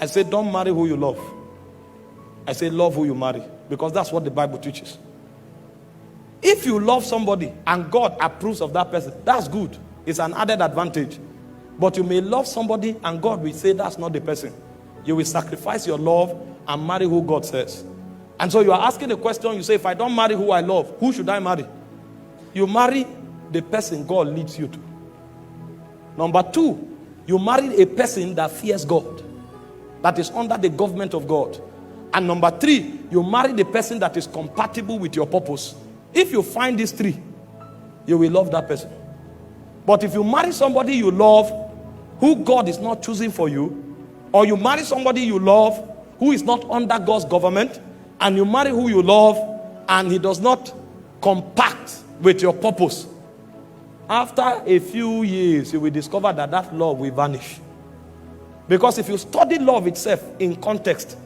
I say, don't marry who you love. I say, love who you marry. Because that's what the Bible teaches. If you love somebody and God approves of that person, that's good. It's an added advantage. But you may love somebody and God will say that's not the person. You will sacrifice your love and marry who God says. And so you are asking the question, you say, if I don't marry who I love, who should I marry? You marry the person God leads you to. Number two, you marry a person that fears God, that is under the government of God. And number three, you marry the person that is compatible with your purpose. If you find these three, you will love that person. But if you marry somebody you love who God is not choosing for you, or you marry somebody you love who is not under God's government, and you marry who you love and he does not compact with your purpose, after a few years you will discover that that love will vanish. Because if you study love itself in context,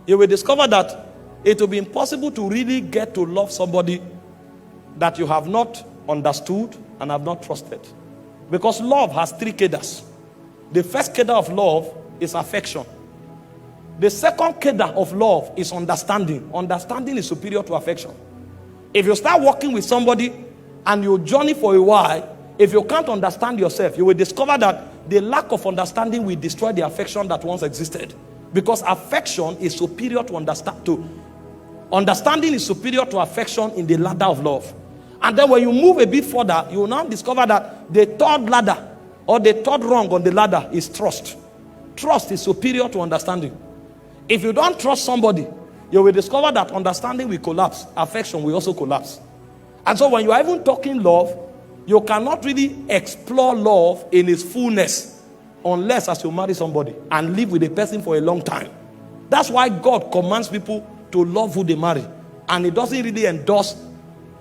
you will discover that it will be impossible to really get to love somebody that you have not understood and have not trusted. Because love has three cadres. The first cadre of love is affection. The second cadre of love is understanding. Understanding is superior to affection. If you start working with somebody and you journey for a while, if you can't understand yourself, you will discover that the lack of understanding will destroy the affection that once existed. Because affection is superior to understanding is superior to affection in the ladder of love. And then when you move a bit further, you will now discover that the third ladder or the third rung on the ladder is trust. Trust is superior to understanding. If you don't trust somebody, you will discover that understanding will collapse. Affection will also collapse. And so when you are even talking love, you cannot really explore love in its fullness unless as you marry somebody and live with a person for a long time. That's why God commands people to love who they marry. And it doesn't really endorse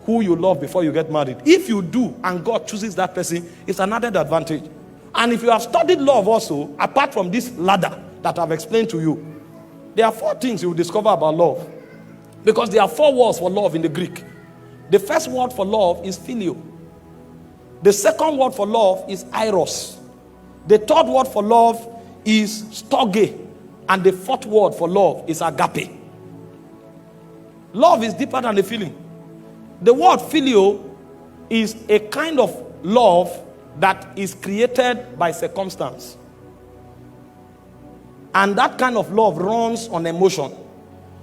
who you love before you get married. If you do and God chooses that person, it's an added advantage. And if you have studied love also, apart from this ladder that I've explained to you, there are four things you will discover about love. Because there are four words for love in the Greek. The first word for love is phileo. The second word for love is eros. The third word for love is storge. And the fourth word for love is agape. Love is deeper than the feeling. The word phileo is a kind of love that is created by circumstance. And that kind of love runs on emotion.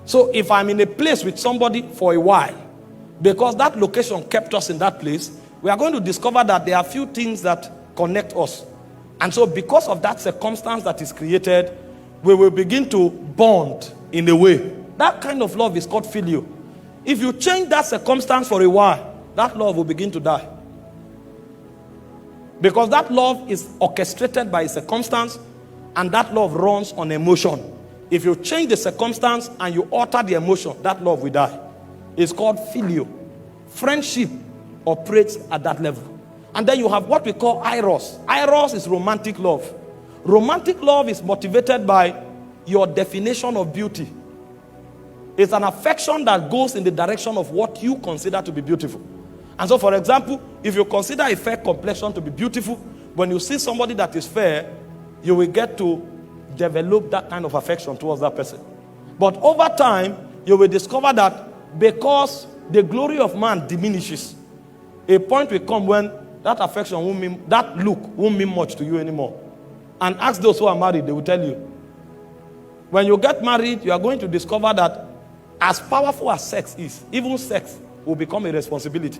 So if I'm in a place with somebody for a while, because that location kept us in that place, we are going to discover that there are few things that connect us. And so because of that circumstance that is created, we will begin to bond in a way. That kind of love is called phileo. If you change that circumstance for a while, that love will begin to die. Because that love is orchestrated by a circumstance, and that love runs on emotion. If you change the circumstance and you alter the emotion, that love will die. It's called phileo. Friendship operates at that level. And then you have what we call eros. Eros is romantic love. Romantic love is motivated by your definition of beauty. It's an affection that goes in the direction of what you consider to be beautiful. And so, for example, if you consider a fair complexion to be beautiful, when you see somebody that is fair, you will get to develop that kind of affection towards that person. But over time, you will discover that because the glory of man diminishes, a point will come when that affection won't mean, that look won't mean much to you anymore. And ask those who are married, they will tell you. When you get married, you are going to discover that as powerful as sex is, even sex will become a responsibility.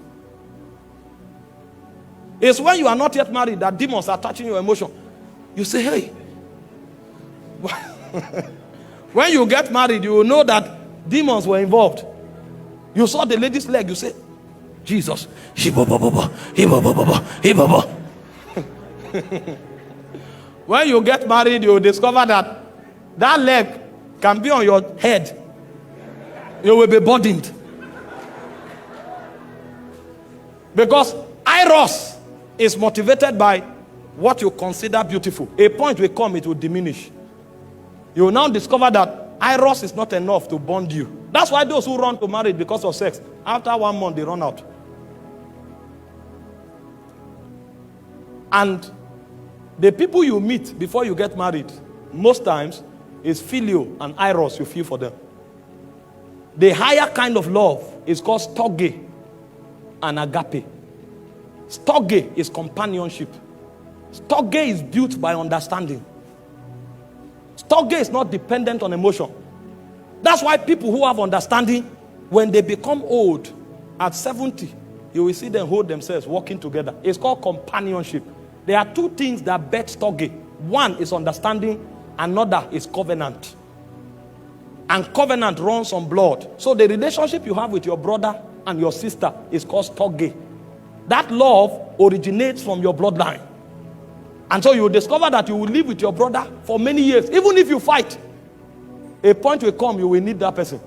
It's when you are not yet married that demons are touching your emotion. You say, hey. When you get married, you will know that demons were involved. You saw the lady's leg, you say, Jesus. When you get married, you will discover that that leg can be on your head. You will be burdened. Because eros is motivated by what you consider beautiful. A point will come, it will diminish. You will now discover that eros is not enough to bond you. That's why those who run to marriage because of sex, after 1 month they run out. And the people you meet before you get married, most times, is phileo and eros you feel for them. The higher kind of love is called storge and agape. Storge is companionship. Storge is built by understanding. Storge is not dependent on emotion. That's why people who have understanding, when they become old, at 70, you will see them hold themselves, walking together. It's called companionship. There are two things that bet storge. One is understanding, another is covenant. And covenant runs on blood. So the relationship you have with your brother and your sister is called storge. That love originates from your bloodline. And so you will discover that you will live with your brother for many years. Even if you fight, a point will come, you will need that person.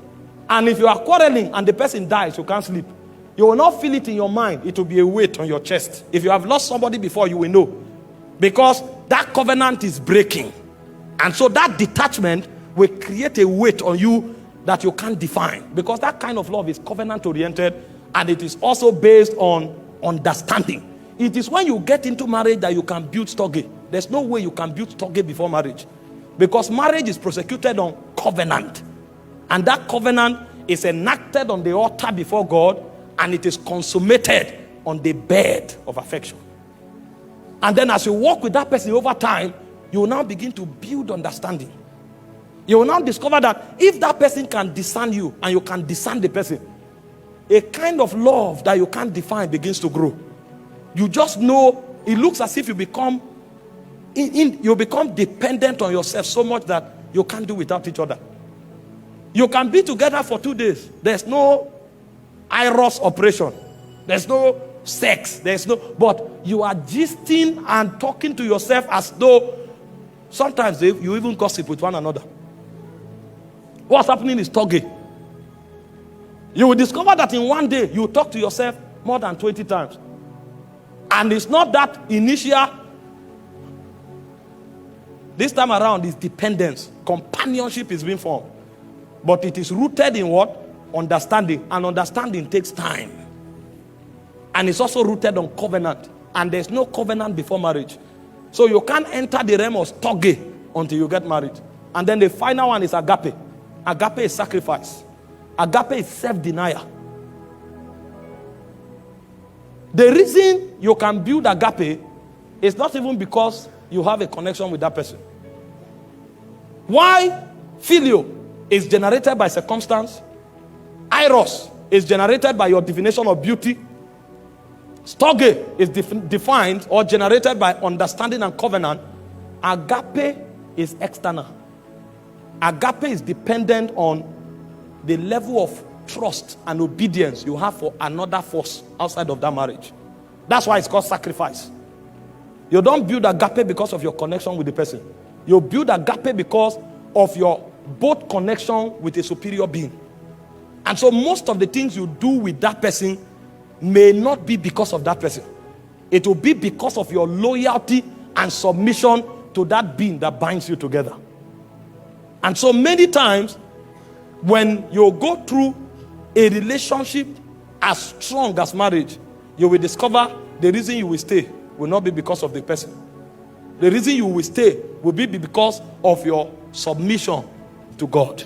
And if you are quarreling and the person dies, you can't sleep. You will not feel it in your mind. It will be a weight on your chest. If you have lost somebody before, you will know. Because that covenant is breaking. And so that detachment will create a weight on you that you can't define. Because that kind of love is covenant oriented, and it is also based on understanding. It is when you get into marriage that you can build storge. There's no way you can build storge before marriage. Because marriage is prosecuted on covenant. And that covenant is enacted on the altar before God, and it is consummated on the bed of affection. And then as you walk with that person over time, you will now begin to build understanding. You will now discover that if that person can discern you and you can discern the person, a kind of love that you can't define begins to grow. You just know, it looks as if you become dependent on yourself so much that you can't do without each other. You can be together for 2 days. There's no eros operation. There's no sex. But you are gisting and talking to yourself as though sometimes you even gossip with one another. What's happening is storge. You will discover that in one day you talk to yourself more than 20 times. And it's not that initial. This time around is dependence. Companionship is being formed. But it is rooted in what? Understanding. And understanding takes time. And it's also rooted on covenant. And there's no covenant before marriage. So you can't enter the realm of storge until you get married. And then the final one is agape. Agape is sacrifice. Agape is self-denial. The reason you can build agape is not even because you have a connection with that person. Why phileo is generated by circumstance, eros is generated by your definition of beauty, storge is defined or generated by understanding and covenant, agape is external. Agape is dependent on the level of trust and obedience you have for another force outside of that marriage. That's why it's called sacrifice. You don't build agape because of your connection with the person. You build agape because of your both connection with a superior being. And so most of the things you do with that person may not be because of that person. It will be because of your loyalty and submission to that being that binds you together. And so many times when you go through a relationship as strong as marriage, you will discover the reason you will stay will not be because of the person. The reason you will stay will be because of your submission to God.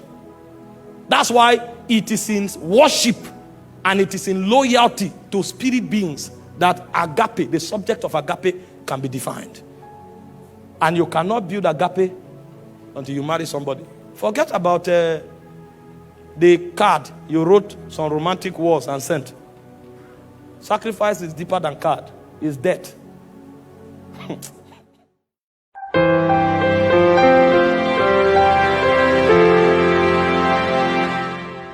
That's why it is in worship and it is in loyalty to spirit beings that agape, the subject of agape, can be defined. And you cannot build agape until you marry somebody. Forget about the card you wrote some romantic words and sent. Sacrifice is deeper than card. It's death.